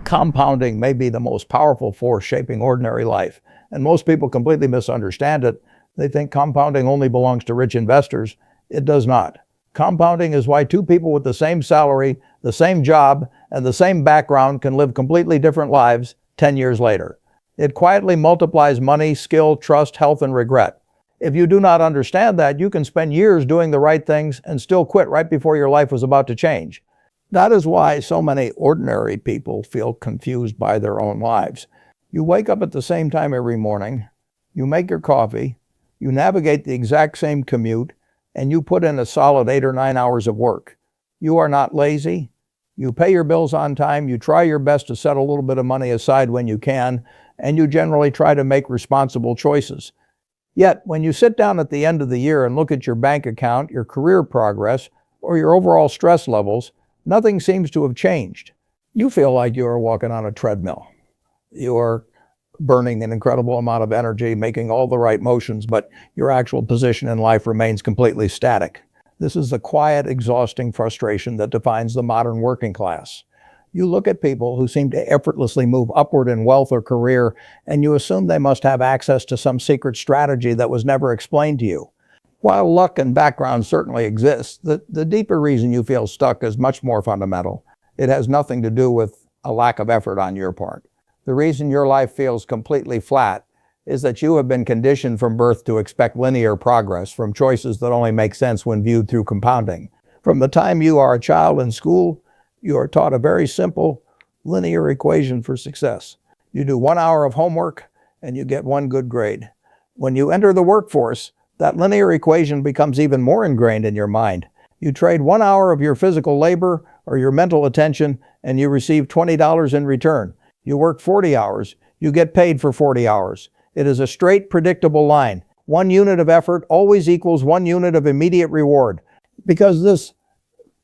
Compounding may be the most powerful force shaping ordinary life, and most people completely misunderstand it. They think compounding only belongs to rich investors. It does not. Compounding is why two people with the same salary, the same job, and the same background can live completely different lives 10 years later. It quietly multiplies money, skill, trust, health, and regret. If you do not understand that, you can spend years doing the right things and still quit right before your life was about to change. That is why so many ordinary people feel confused by their own lives. You wake up at the same time every morning, you make your coffee, you navigate the exact same commute, and you put in a solid 8 or 9 hours of work. You are not lazy. You pay your bills on time, you try your best to set a little bit of money aside when you can, and you generally try to make responsible choices. Yet, when you sit down at the end of the year and look at your bank account, your career progress, or your overall stress levels, nothing seems to have changed. You feel like you are walking on a treadmill. You are burning an incredible amount of energy, making all the right motions, but your actual position in life remains completely static. This is the quiet, exhausting frustration that defines the modern working class. You look at people who seem to effortlessly move upward in wealth or career, and you assume they must have access to some secret strategy that was never explained to you. While luck and background certainly exist, the deeper reason you feel stuck is much more fundamental. It has nothing to do with a lack of effort on your part. The reason your life feels completely flat is that you have been conditioned from birth to expect linear progress from choices that only make sense when viewed through compounding. From the time you are a child in school, you are taught a very simple linear equation for success. You do 1 hour of homework and you get 1 good grade. When you enter the workforce, that linear equation becomes even more ingrained in your mind. You trade 1 hour of your physical labor or your mental attention and you receive $20 in return. You work 40 hours, you get paid for 40 hours. It is a straight, predictable line. 1 unit of effort always equals 1 unit of immediate reward. Because this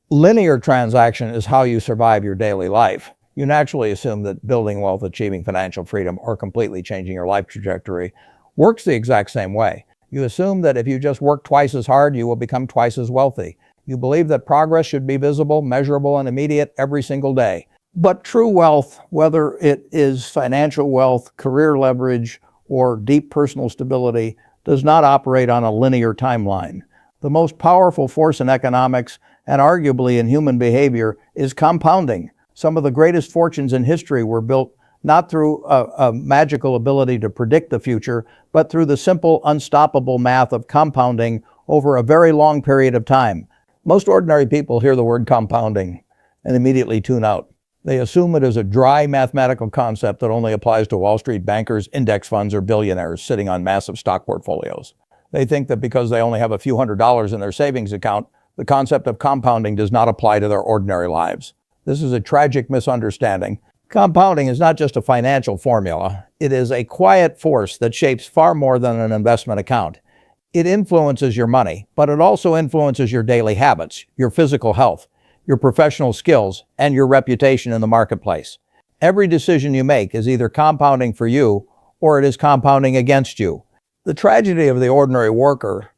linear transaction is how you survive your daily life, you naturally assume that building wealth, achieving financial freedom, or completely changing your life trajectory works the exact same way. You assume that if you just work twice as hard, you will become twice as wealthy. You believe that progress should be visible, measurable, and immediate every single day. But true wealth, whether it is financial wealth, career leverage, or deep personal stability, does not operate on a linear timeline. The most powerful force in economics, and arguably in human behavior, is compounding. Some of the greatest fortunes in history were built not through a magical ability to predict the future, but through the simple, unstoppable math of compounding over a very long period of time. Most ordinary people hear the word compounding and immediately tune out. They assume it is a dry mathematical concept that only applies to Wall Street bankers, index funds, or billionaires sitting on massive stock portfolios. They think that because they only have a few $100s in their savings account, the concept of compounding does not apply to their ordinary lives. This is a tragic misunderstanding. Compounding is not just a financial formula. It is a quiet force that shapes far more than an investment account. It influences your money, but it also influences your daily habits, your physical health, your professional skills, and your reputation in the marketplace. Every decision you make is either compounding for you or it is compounding against you. The tragedy of the ordinary worker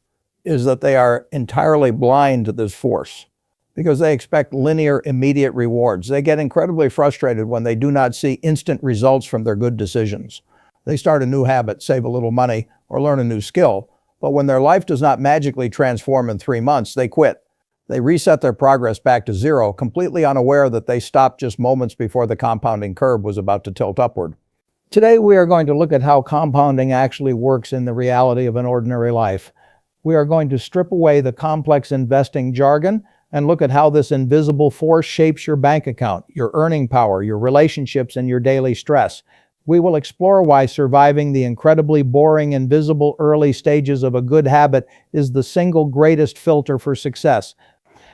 is that they are entirely blind to this force because they expect linear, immediate rewards. They get incredibly frustrated when they do not see instant results from their good decisions. They start a new habit, save a little money, or learn a new skill, but when their life does not magically transform in 3 months, they quit. They reset their progress back to zero, completely unaware that they stopped just moments before the compounding curve was about to tilt upward. Today, we are going to look at how compounding actually works in the reality of an ordinary life. We are going to strip away the complex investing jargon and look at how this invisible force shapes your bank account, your earning power, your relationships, and your daily stress. We will explore why surviving the incredibly boring, invisible early stages of a good habit is the single greatest filter for success.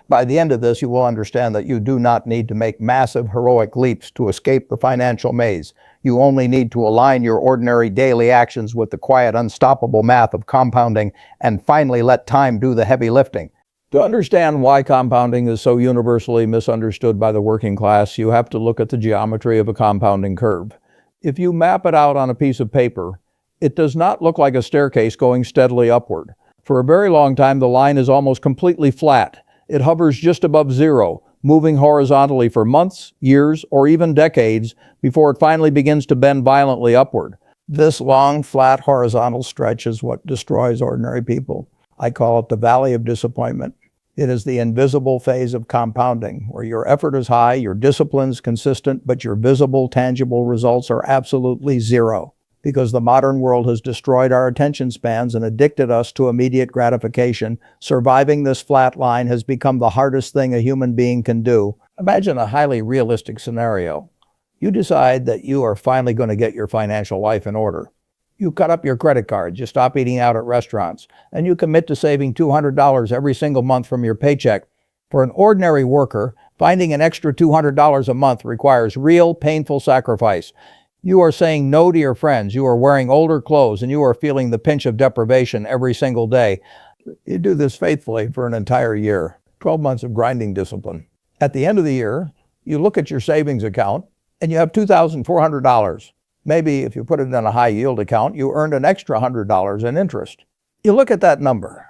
By the end of this, you will understand that you do not need to make massive, heroic leaps to escape the financial maze. You only need to align your ordinary daily actions with the quiet, unstoppable math of compounding and finally let time do the heavy lifting. To understand why compounding is so universally misunderstood by the working class, you have to look at the geometry of a compounding curve. If you map it out on a piece of paper, it does not look like a staircase going steadily upward. For a very long time, the line is almost completely flat. It hovers just above zero, moving horizontally for months, years, or even decades before it finally begins to bend violently upward. This long, flat, horizontal stretch is what destroys ordinary people. I call it the valley of disappointment. It is the invisible phase of compounding, where your effort is high, your discipline is consistent, but your visible, tangible results are absolutely zero. Because the modern world has destroyed our attention spans and addicted us to immediate gratification, surviving this flat line has become the hardest thing a human being can do. Imagine a highly realistic scenario. You decide that you are finally going to get your financial life in order. You cut up your credit cards, you stop eating out at restaurants, and you commit to saving $200 every single month from your paycheck. For an ordinary worker, finding an extra $200 a month requires real, painful sacrifice. You are saying no to your friends, you are wearing older clothes, and you are feeling the pinch of deprivation every single day. You do this faithfully for an entire year, 12 months of grinding discipline. At the end of the year, you look at your savings account, and you have $2,400. Maybe if you put it in a high-yield account, you earned an extra $100 in interest. You look at that number,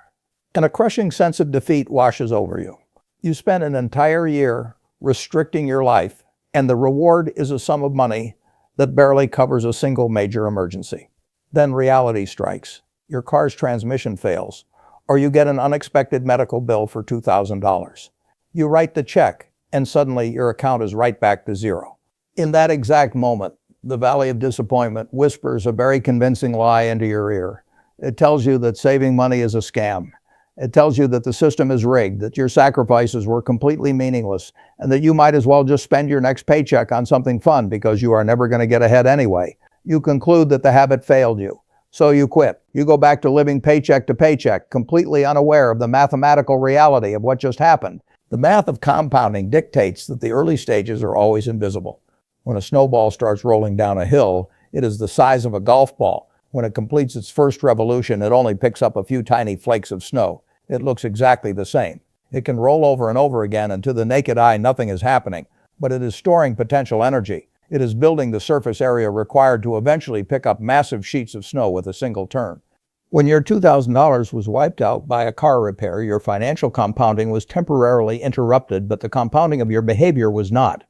and a crushing sense of defeat washes over you. You spent an entire year restricting your life, and the reward is a sum of money that barely covers a single major emergency. Then reality strikes. Your car's transmission fails, or you get an unexpected medical bill for $2,000. You write the check, and suddenly your account is right back to zero. In that exact moment, the valley of disappointment whispers a very convincing lie into your ear. It tells you that saving money is a scam. It tells you that the system is rigged, that your sacrifices were completely meaningless, and that you might as well just spend your next paycheck on something fun because you are never going to get ahead anyway. You conclude that the habit failed you, so you quit. You go back to living paycheck to paycheck, completely unaware of the mathematical reality of what just happened. The math of compounding dictates that the early stages are always invisible. When a snowball starts rolling down a hill, it is the size of a golf ball. When it completes its first revolution, it only picks up a few tiny flakes of snow. It looks exactly the same. It can roll over and over again, and to the naked eye, nothing is happening. But it is storing potential energy. It is building the surface area required to eventually pick up massive sheets of snow with a single turn. When your $2,000 was wiped out by a car repair, your financial compounding was temporarily interrupted, but the compounding of your behavior was not.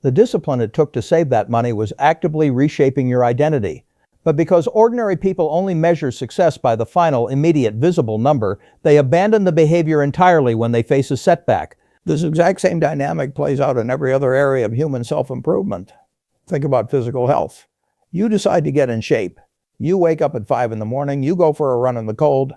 The discipline it took to save that money was actively reshaping your identity. But because ordinary people only measure success by the final, immediate, visible number, they abandon the behavior entirely when they face a setback. This exact same dynamic plays out in every other area of human self-improvement. Think about physical health. You decide to get in shape. You wake up at 5 in the morning, you go for a run in the cold,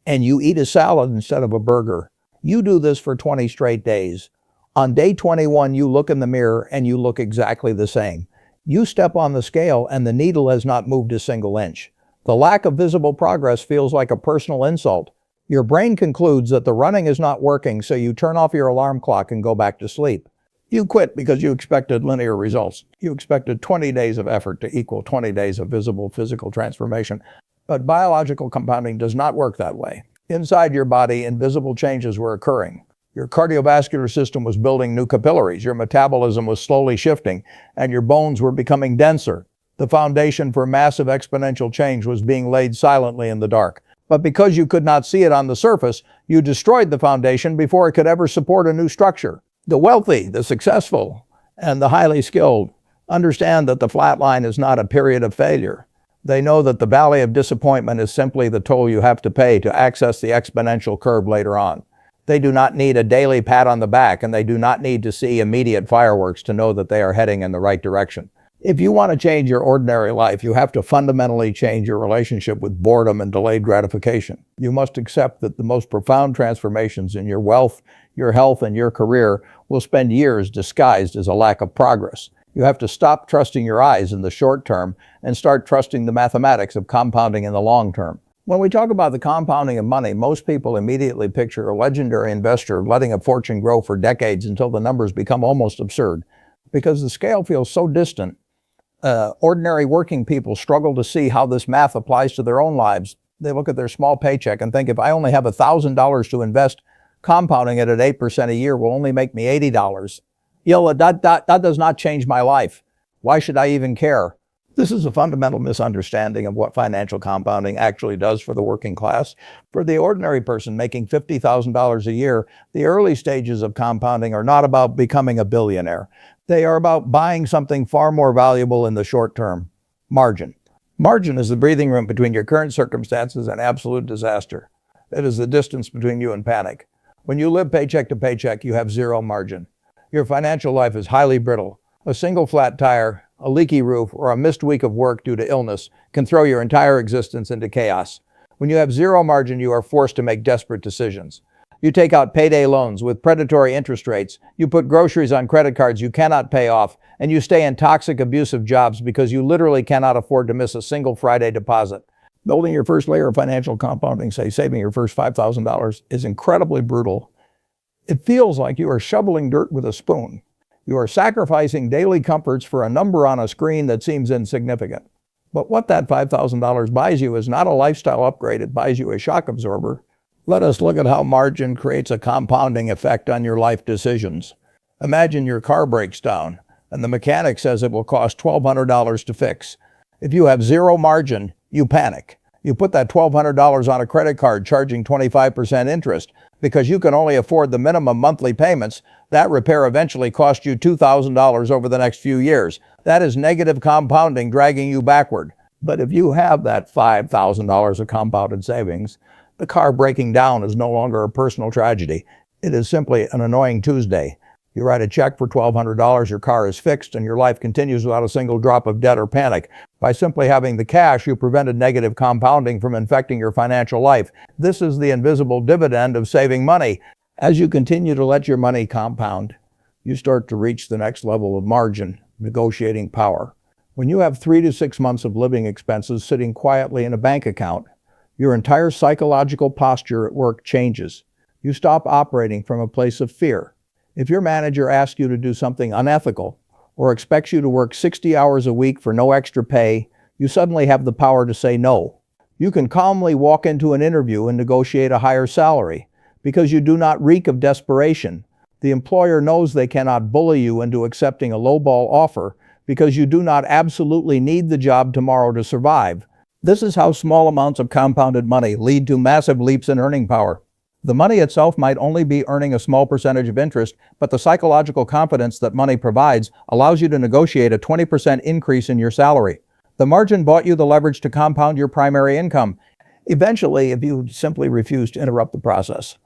and you eat a salad instead of a burger. You do this for 20 straight days. On day 21, you look in the mirror and you look exactly the same. You step on the scale and the needle has not moved a single inch. The lack of visible progress feels like a personal insult. Your brain concludes that the running is not working, so you turn off your alarm clock and go back to sleep. You quit because you expected linear results. You expected 20 days of effort to equal 20 days of visible physical transformation. But biological compounding does not work that way. Inside your body, invisible changes were occurring. Your cardiovascular system was building new capillaries, your metabolism was slowly shifting, and your bones were becoming denser. The foundation for massive exponential change was being laid silently in the dark. But because you could not see it on the surface, you destroyed the foundation before it could ever support a new structure. The wealthy, the successful, and the highly skilled understand that the flat line is not a period of failure. They know that the valley of disappointment is simply the toll you have to pay to access the exponential curve later on. They do not need a daily pat on the back, and they do not need to see immediate fireworks to know that they are heading in the right direction. If you want to change your ordinary life, you have to fundamentally change your relationship with boredom and delayed gratification. You must accept that the most profound transformations in your wealth, your health, and your career will spend years disguised as a lack of progress. You have to stop trusting your eyes in the short term and start trusting the mathematics of compounding in the long term. When we talk about the compounding of money, most people immediately picture a legendary investor letting a fortune grow for decades until the numbers become almost absurd. Because the scale feels so distant, ordinary working people struggle to see how this math applies to their own lives. They look at their small paycheck and think, if I only have $1,000 to invest, compounding it at 8% a year will only make me $80. That does not change my life. Why should I even care? This is a fundamental misunderstanding of what financial compounding actually does for the working class. For the ordinary person making $50,000 a year, the early stages of compounding are not about becoming a billionaire. They are about buying something far more valuable in the short term: margin. Margin is the breathing room between your current circumstances and absolute disaster. It is the distance between you and panic. When you live paycheck to paycheck, you have zero margin. Your financial life is highly brittle. A single flat tire, a leaky roof, or a missed week of work due to illness can throw your entire existence into chaos. When you have zero margin, you are forced to make desperate decisions. You take out payday loans with predatory interest rates, you put groceries on credit cards you cannot pay off, and you stay in toxic, abusive jobs because you literally cannot afford to miss a single Friday deposit. Building your first layer of financial compounding, say saving your first $5,000, is incredibly brutal. It feels like you are shoveling dirt with a spoon. You are sacrificing daily comforts for a number on a screen that seems insignificant. But what that $5,000 buys you is not a lifestyle upgrade, it buys you a shock absorber. Let us look at how margin creates a compounding effect on your life decisions. Imagine your car breaks down, and the mechanic says it will cost $1,200 to fix. If you have zero margin, you panic. You put that $1,200 on a credit card charging 25% interest. Because you can only afford the minimum monthly payments, that repair eventually costs you $2,000 over the next few years. That is negative compounding dragging you backward. But if you have that $5,000 of compounded savings, the car breaking down is no longer a personal tragedy. It is simply an annoying Tuesday. You write a check for $1,200, your car is fixed, and your life continues without a single drop of debt or panic. By simply having the cash, you prevented negative compounding from infecting your financial life. This is the invisible dividend of saving money. As you continue to let your money compound, you start to reach the next level of margin, negotiating power. When you have 3 to 6 months of living expenses sitting quietly in a bank account, your entire psychological posture at work changes. You stop operating from a place of fear. If your manager asks you to do something unethical or expects you to work 60 hours a week for no extra pay, you suddenly have the power to say no. You can calmly walk into an interview and negotiate a higher salary because you do not reek of desperation. The employer knows they cannot bully you into accepting a lowball offer because you do not absolutely need the job tomorrow to survive. This is how small amounts of compounded money lead to massive leaps in earning power. The money itself might only be earning a small percentage of interest, but the psychological confidence that money provides allows you to negotiate a 20% increase in your salary. The margin bought you the leverage to compound your primary income. Eventually, if you simply refuse to interrupt the process,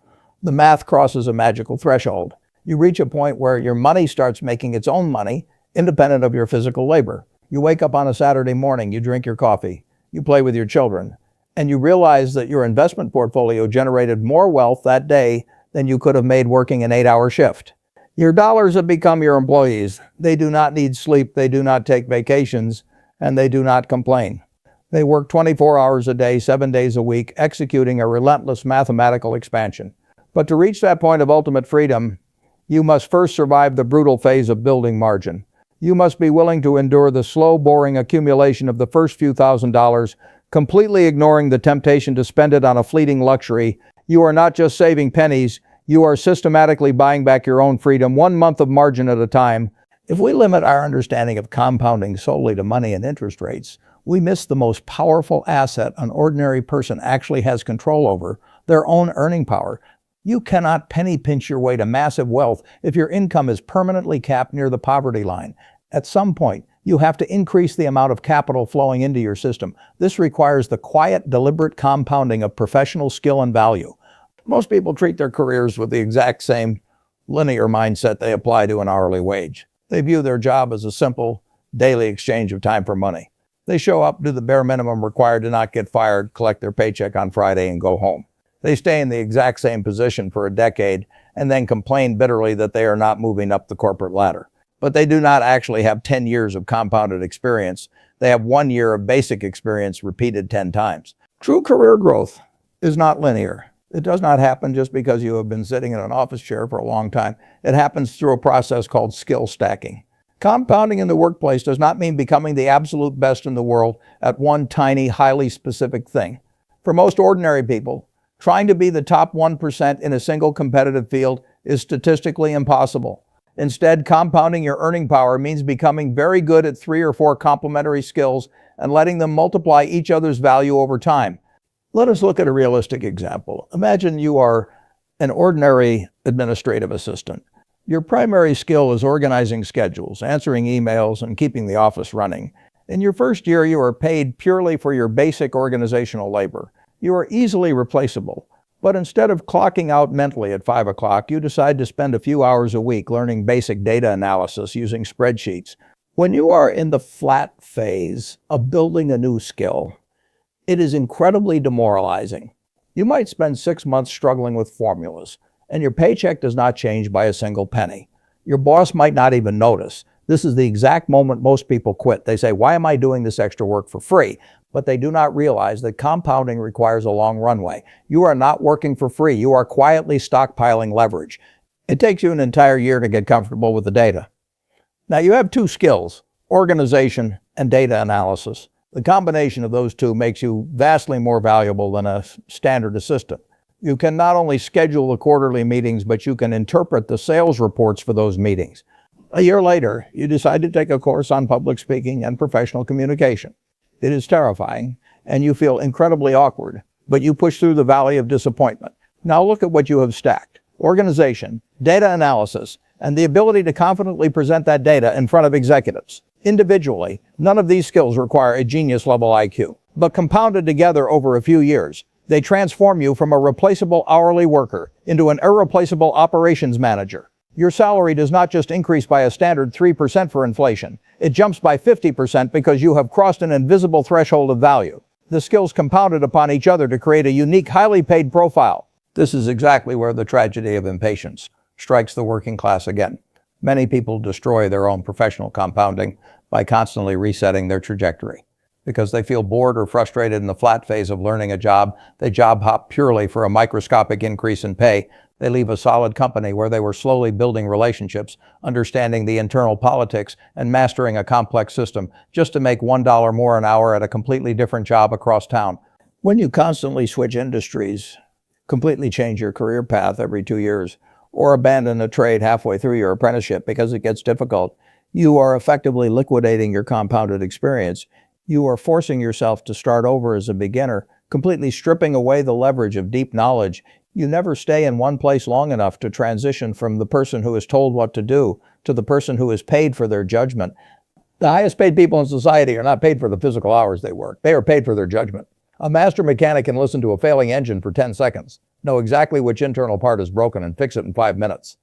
the math crosses a magical threshold. You reach a point where your money starts making its own money, independent of your physical labor. You wake up on a Saturday morning, you drink your coffee, you play with your children, and you realize that your investment portfolio generated more wealth that day than you could have made working an 8-hour shift. Your dollars have become your employees. They do not need sleep, they do not take vacations, and they do not complain. They work 24 hours a day, 7 days a week, executing a relentless mathematical expansion. But to reach that point of ultimate freedom, you must first survive the brutal phase of building margin. You must be willing to endure the slow, boring accumulation of the first few $1,000s, completely ignoring the temptation to spend it on a fleeting luxury. You are not just saving pennies, you are systematically buying back your own freedom 1 month of margin at a time. If we limit our understanding of compounding solely to money and interest rates, we miss the most powerful asset an ordinary person actually has control over: their own earning power. You cannot penny pinch your way to massive wealth if your income is permanently capped near the poverty line. At some point, you have to increase the amount of capital flowing into your system. This requires the quiet, deliberate compounding of professional skill and value. Most people treat their careers with the exact same linear mindset they apply to an hourly wage. They view their job as a simple, daily exchange of time for money. They show up, do the bare minimum required to not get fired, collect their paycheck on Friday, and go home. They stay in the exact same position for a decade and then complain bitterly that they are not moving up the corporate ladder. But they do not actually have 10 years of compounded experience. They have 1 year of basic experience repeated 10 times. True career growth is not linear. It does not happen just because you have been sitting in an office chair for a long time. It happens through a process called skill stacking. Compounding in the workplace does not mean becoming the absolute best in the world at one tiny, highly specific thing. For most ordinary people, trying to be the top 1% in a single competitive field is statistically impossible. Instead, compounding your earning power means becoming very good at 3 or 4 complementary skills and letting them multiply each other's value over time. Let us look at a realistic example. Imagine you are an ordinary administrative assistant. Your primary skill is organizing schedules, answering emails, and keeping the office running. In your first year, you are paid purely for your basic organizational labor. You are easily replaceable. But instead of clocking out mentally at 5 o'clock, you decide to spend a few hours a week learning basic data analysis using spreadsheets. When you are in the flat phase of building a new skill, it is incredibly demoralizing. You might spend 6 months struggling with formulas, and your paycheck does not change by a single penny. Your boss might not even notice. This is the exact moment most people quit. They say, "Why am I doing this extra work for free?" But they do not realize that compounding requires a long runway. You are not working for free. You are quietly stockpiling leverage. It takes you an entire year to get comfortable with the data. Now you have 2 skills, organization and data analysis. The combination of those 2 makes you vastly more valuable than a standard assistant. You can not only schedule the quarterly meetings, but you can interpret the sales reports for those meetings. A year later, you decide to take a course on public speaking and professional communication. It is terrifying, and you feel incredibly awkward, but you push through the valley of disappointment. Now look at what you have stacked: organization, data analysis, and the ability to confidently present that data in front of executives. Individually, none of these skills require a genius-level IQ, but compounded together over a few years, they transform you from a replaceable hourly worker into an irreplaceable operations manager. Your salary does not just increase by a standard 3% for inflation. It jumps by 50% because you have crossed an invisible threshold of value. The skills compounded upon each other to create a unique, highly paid profile. This is exactly where the tragedy of impatience strikes the working class again. Many people destroy their own professional compounding by constantly resetting their trajectory. Because they feel bored or frustrated in the flat phase of learning a job, they job hop purely for a microscopic increase in pay. They leave a solid company where they were slowly building relationships, understanding the internal politics, and mastering a complex system just to make $1 more an hour at a completely different job across town. When you constantly switch industries, completely change your career path every 2 years, or abandon a trade halfway through your apprenticeship because it gets difficult, you are effectively liquidating your compounded experience. You are forcing yourself to start over as a beginner, completely stripping away the leverage of deep knowledge. You never stay in one place long enough to transition from the person who is told what to do to the person who is paid for their judgment. The highest paid people in society are not paid for the physical hours they work. They are paid for their judgment. A master mechanic can listen to a failing engine for 10 seconds, know exactly which internal part is broken, and fix it in 5 minutes.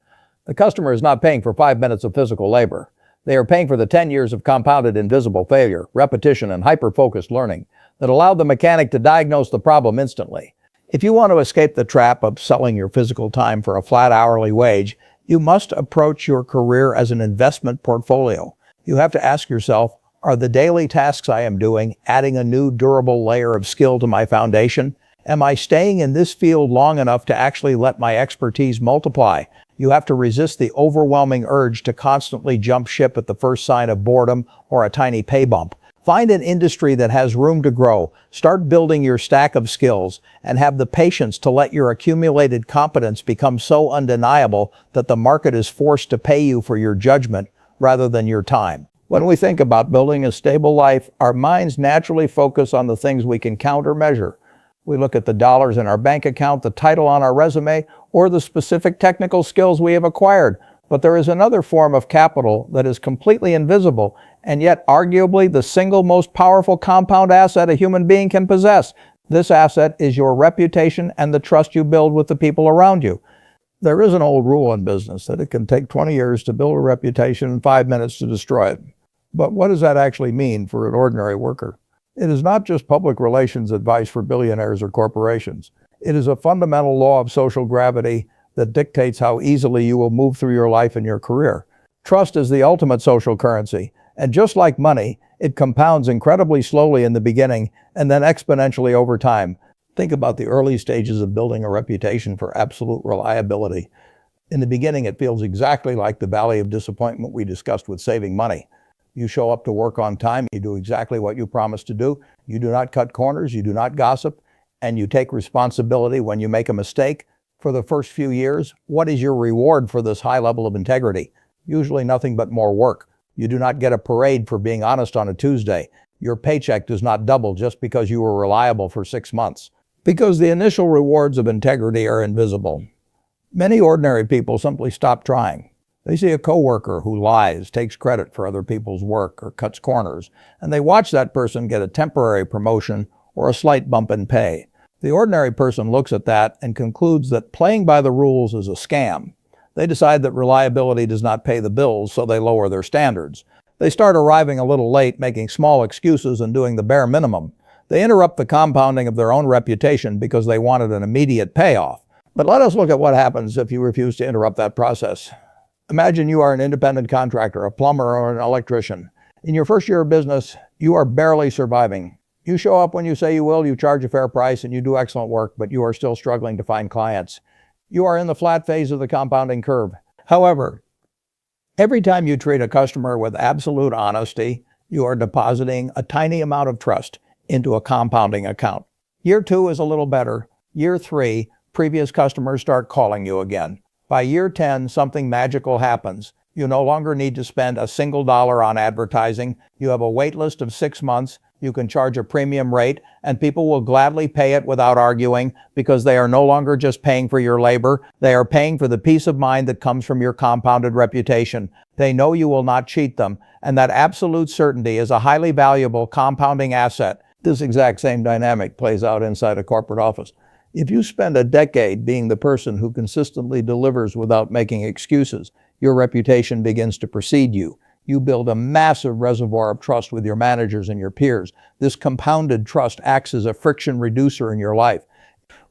The customer is not paying for 5 minutes of physical labor. They are paying for the 10 years of compounded invisible failure, repetition, and hyper-focused learning that allowed the mechanic to diagnose the problem instantly. If you want to escape the trap of selling your physical time for a flat hourly wage, you must approach your career as an investment portfolio. You have to ask yourself, are the daily tasks I am doing adding a new durable layer of skill to my foundation? Am I staying in this field long enough to actually let my expertise multiply? You have to resist the overwhelming urge to constantly jump ship at the first sign of boredom or a tiny pay bump. Find an industry that has room to grow, start building your stack of skills, and have the patience to let your accumulated competence become so undeniable that the market is forced to pay you for your judgment rather than your time. When we think about building a stable life, our minds naturally focus on the things we can count or measure. We look at the dollars in our bank account, the title on our resume, or the specific technical skills we have acquired. But there is another form of capital that is completely invisible, and yet arguably the single most powerful compound asset a human being can possess. This asset is your reputation and the trust you build with the people around you. There is an old rule in business that it can take 20 years to build a reputation and 5 minutes to destroy it. But what does that actually mean for an ordinary worker? It is not just public relations advice for billionaires or corporations. It is a fundamental law of social gravity that dictates how easily you will move through your life and your career. Trust is the ultimate social currency, and just like money, it compounds incredibly slowly in the beginning and then exponentially over time. Think about the early stages of building a reputation for absolute reliability. In the beginning, it feels exactly like the valley of disappointment we discussed with saving money. You show up to work on time, you do exactly what you promised to do, you do not cut corners, you do not gossip, and you take responsibility when you make a mistake. For the first few years, what is your reward for this high level of integrity? Usually nothing but more work. You do not get a parade for being honest on a Tuesday. Your paycheck does not double just because you were reliable for 6 months. Because the initial rewards of integrity are invisible. Many ordinary people simply stop trying. They see a coworker who lies, takes credit for other people's work, or cuts corners, and they watch that person get a temporary promotion or a slight bump in pay. The ordinary person looks at that and concludes that playing by the rules is a scam. They decide that reliability does not pay the bills, so they lower their standards. They start arriving a little late, making small excuses and doing the bare minimum. They interrupt the compounding of their own reputation because they wanted an immediate payoff. But let us look at what happens if you refuse to interrupt that process. Imagine you are an independent contractor, a plumber, or an electrician. In your first year of business, you are barely surviving. You show up when you say you will, you charge a fair price, and you do excellent work, but you are still struggling to find clients. You are in the flat phase of the compounding curve. However, every time you treat a customer with absolute honesty, you are depositing a tiny amount of trust into a compounding account. Year 2 is a little better. Year 3, previous customers start calling you again. By year 10, something magical happens. You no longer need to spend a single dollar on advertising. You have a wait list of 6 months. You can charge a premium rate, and people will gladly pay it without arguing because they are no longer just paying for your labor. They are paying for the peace of mind that comes from your compounded reputation. They know you will not cheat them, and that absolute certainty is a highly valuable compounding asset. This exact same dynamic plays out inside a corporate office. If you spend a decade being the person who consistently delivers without making excuses, your reputation begins to precede you. You build a massive reservoir of trust with your managers and your peers. This compounded trust acts as a friction reducer in your life.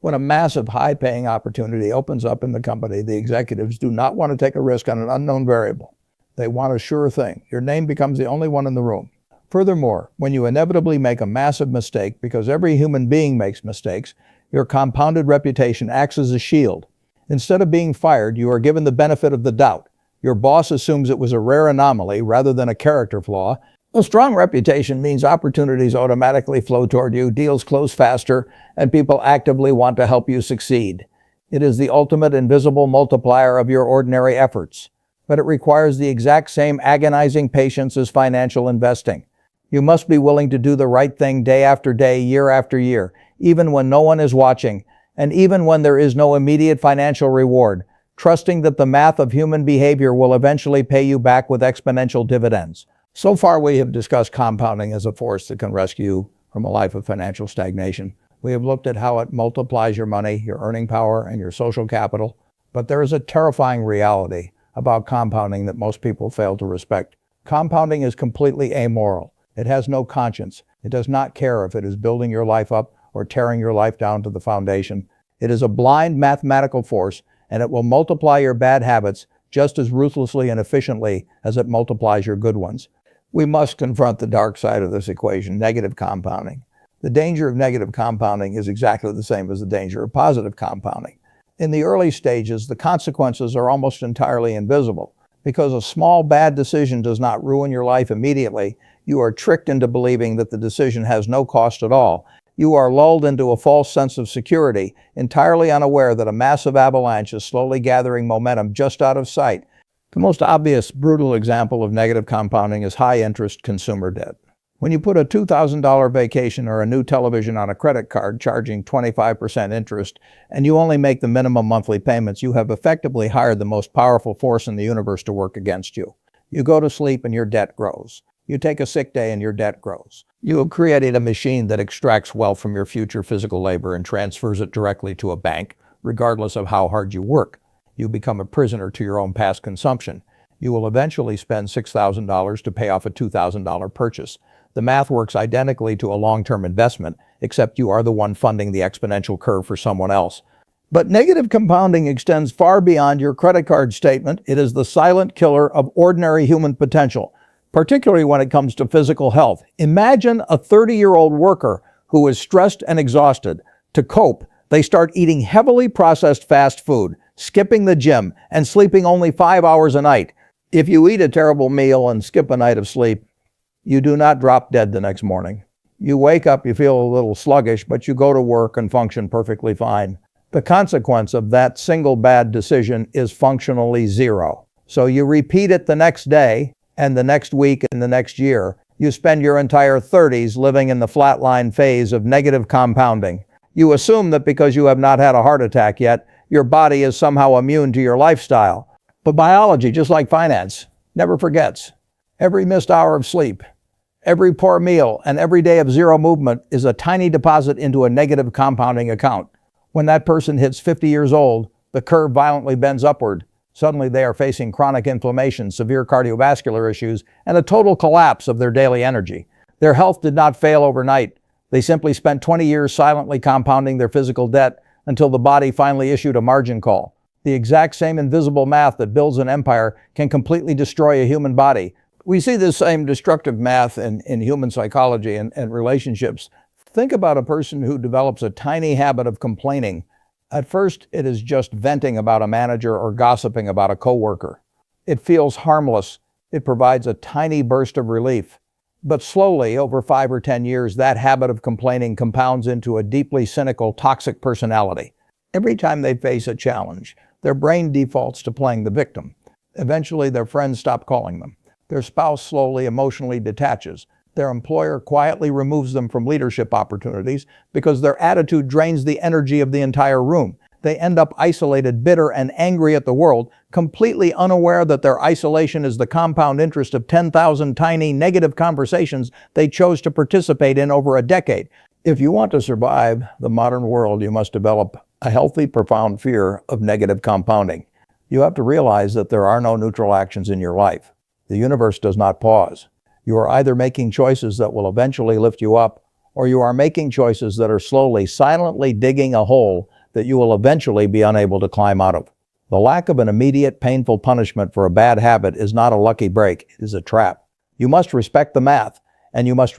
When a massive high-paying opportunity opens up in the company, the executives do not want to take a risk on an unknown variable. They want a sure thing. Your name becomes the only one in the room. Furthermore, when you inevitably make a massive mistake, because every human being makes mistakes, your compounded reputation acts as a shield. Instead of being fired, you are given the benefit of the doubt. Your boss assumes it was a rare anomaly rather than a character flaw. A strong reputation means opportunities automatically flow toward you, deals close faster, and people actively want to help you succeed. It is the ultimate invisible multiplier of your ordinary efforts, but it requires the exact same agonizing patience as financial investing. You must be willing to do the right thing day after day, year after year, even when no one is watching, and even when there is no immediate financial reward, trusting that the math of human behavior will eventually pay you back with exponential dividends. So far, we have discussed compounding as a force that can rescue you from a life of financial stagnation. We have looked at how it multiplies your money, your earning power, and your social capital. But there is a terrifying reality about compounding that most people fail to respect. Compounding is completely amoral. It has no conscience. It does not care if it is building your life up or tearing your life down to the foundation. It is a blind mathematical force, and it will multiply your bad habits just as ruthlessly and efficiently as it multiplies your good ones. We must confront the dark side of this equation, negative compounding. The danger of negative compounding is exactly the same as the danger of positive compounding. In the early stages, the consequences are almost entirely invisible. Because a small bad decision does not ruin your life immediately, you are tricked into believing that the decision has no cost at all. You are lulled into a false sense of security, entirely unaware that a massive avalanche is slowly gathering momentum just out of sight. The most obvious, brutal example of negative compounding is high-interest consumer debt. When you put a $2,000 vacation or a new television on a credit card charging 25% interest, and you only make the minimum monthly payments, you have effectively hired the most powerful force in the universe to work against you. You go to sleep and your debt grows. You take a sick day and your debt grows. You have created a machine that extracts wealth from your future physical labor and transfers it directly to a bank, regardless of how hard you work. You become a prisoner to your own past consumption. You will eventually spend $6,000 to pay off a $2,000 purchase. The math works identically to a long-term investment, except you are the one funding the exponential curve for someone else. But negative compounding extends far beyond your credit card statement. It is the silent killer of ordinary human potential, particularly when it comes to physical health. Imagine a 30-year-old worker who is stressed and exhausted. To cope, they start eating heavily processed fast food, skipping the gym, and sleeping only 5 hours a night. If you eat a terrible meal and skip a night of sleep, you do not drop dead the next morning. You wake up, you feel a little sluggish, but you go to work and function perfectly fine. The consequence of that single bad decision is functionally zero. So you repeat it the next day and the next week and the next year. You spend your entire 30s living in the flatline phase of negative compounding. You assume that because you have not had a heart attack yet, your body is somehow immune to your lifestyle. But biology, just like finance, never forgets. Every missed hour of sleep, every poor meal, and every day of zero movement is a tiny deposit into a negative compounding account. When that person hits 50 years old, the curve violently bends upward. Suddenly they are facing chronic inflammation, severe cardiovascular issues, and a total collapse of their daily energy. Their health did not fail overnight. They simply spent 20 years silently compounding their physical debt until the body finally issued a margin call. The exact same invisible math that builds an empire can completely destroy a human body. We see this same destructive math in human psychology and relationships. Think about a person who develops a tiny habit of complaining. At first, it is just venting about a manager or gossiping about a coworker. It feels harmless. It provides a tiny burst of relief. But slowly, over 5 or 10 years, that habit of complaining compounds into a deeply cynical, toxic personality. Every time they face a challenge, their brain defaults to playing the victim. Eventually, their friends stop calling them. Their spouse slowly emotionally detaches. Their employer quietly removes them from leadership opportunities because their attitude drains the energy of the entire room. They end up isolated, bitter, and angry at the world, completely unaware that their isolation is the compound interest of 10,000 tiny negative conversations they chose to participate in over a decade. If you want to survive the modern world, you must develop a healthy, profound fear of negative compounding. You have to realize that there are no neutral actions in your life. The universe does not pause. You are either making choices that will eventually lift you up, or you are making choices that are slowly, silently digging a hole that you will eventually be unable to climb out of. The lack of an immediate, painful punishment for a bad habit is not a lucky break, it is a trap. You must respect the math, and you must